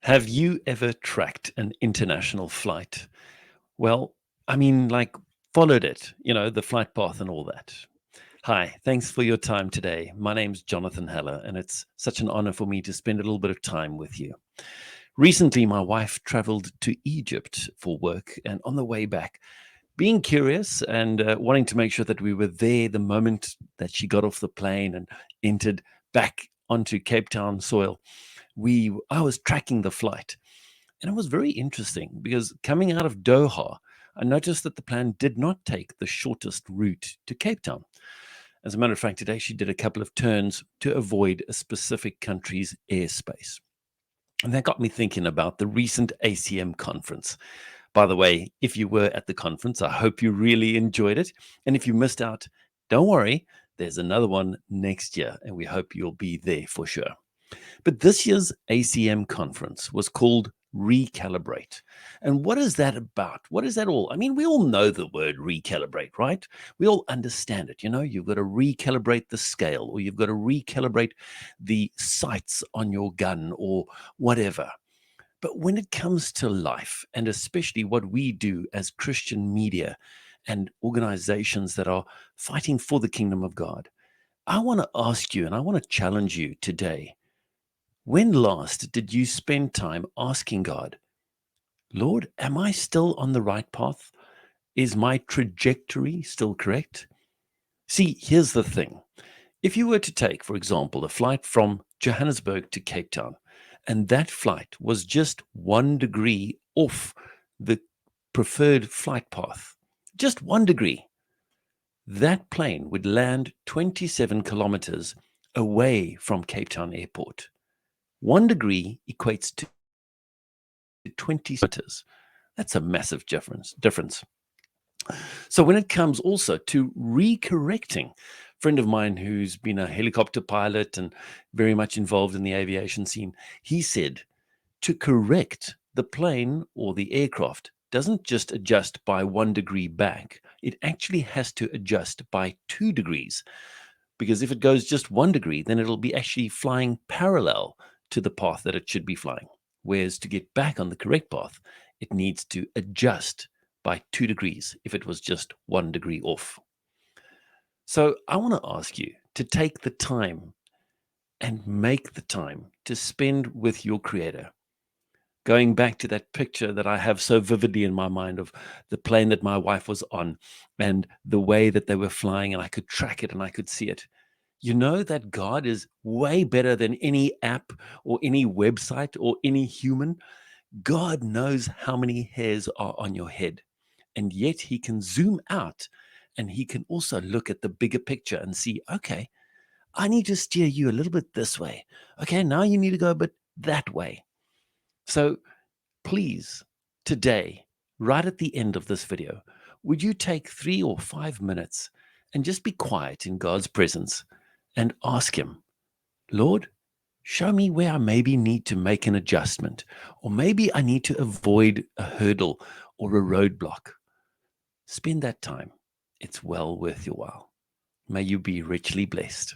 Have you ever tracked an international flight? Well, I mean, like followed it, the flight path and all that. Hi, thanks for your time today. My name's Jonathan Heller, and it's such an honor for me to spend a little bit of time with you. Recently, my wife traveled to Egypt for work, and on the way back, being curious and wanting to make sure that we were there the moment that she got off the plane and entered back onto Cape Town soil, I was tracking the flight. And it was very interesting because coming out of Doha, I noticed that the plan did not take the shortest route to Cape Town. As a matter of fact, today she did a couple of turns to avoid a specific country's airspace. And that got me thinking about the recent ACM conference. By the way, if you were at the conference, I hope you really enjoyed it. And if you missed out, don't worry, there's another one next year, and we hope you'll be there for sure. But this year's ACM conference was called Recalibrate. And what is that about? What is that all? I mean, we all know the word recalibrate, right? We all understand it. You've got to recalibrate the scale, or you've got to recalibrate the sights on your gun, or whatever. But when it comes to life, and especially what we do as Christian media and organizations that are fighting for the kingdom of God, I want to ask you and I want to challenge you today. When last did you spend time asking God, Lord, am I still on the right path? Is my trajectory still correct? See, here's the thing. If you were to take, for example, a flight from Johannesburg to Cape Town, and that flight was just 1 degree off the preferred flight path, just 1 degree, that plane would land 27 kilometers away from Cape Town Airport. 1 degree equates to 20 meters. That's a massive difference. So when it comes also to recorrecting, a friend of mine who's been a helicopter pilot and very much involved in the aviation scene, he said to correct the plane or the aircraft doesn't just adjust by 1 degree back, it actually has to adjust by 2 degrees. Because if it goes just 1 degree, then it'll be actually flying parallel to the path that it should be flying. Whereas to get back on the correct path, it needs to adjust by 2 degrees if it was just 1 degree off. So I want to ask you to take the time and make the time to spend with your Creator. Going back to that picture that I have so vividly in my mind of the plane that my wife was on and the way that they were flying, and I could track it and I could see it. You know that God is way better than any app or any website or any human. God knows how many hairs are on your head, and yet He can zoom out and He can also look at the bigger picture and see, okay, I need to steer you a little bit this way. Okay, now you need to go a bit that way. So please, today, right at the end of this video, would you take 3 or 5 minutes and just be quiet in God's presence and ask Him, Lord, show me where I maybe need to make an adjustment, or maybe I need to avoid a hurdle or a roadblock. Spend that time. It's well worth your while. May you be richly blessed.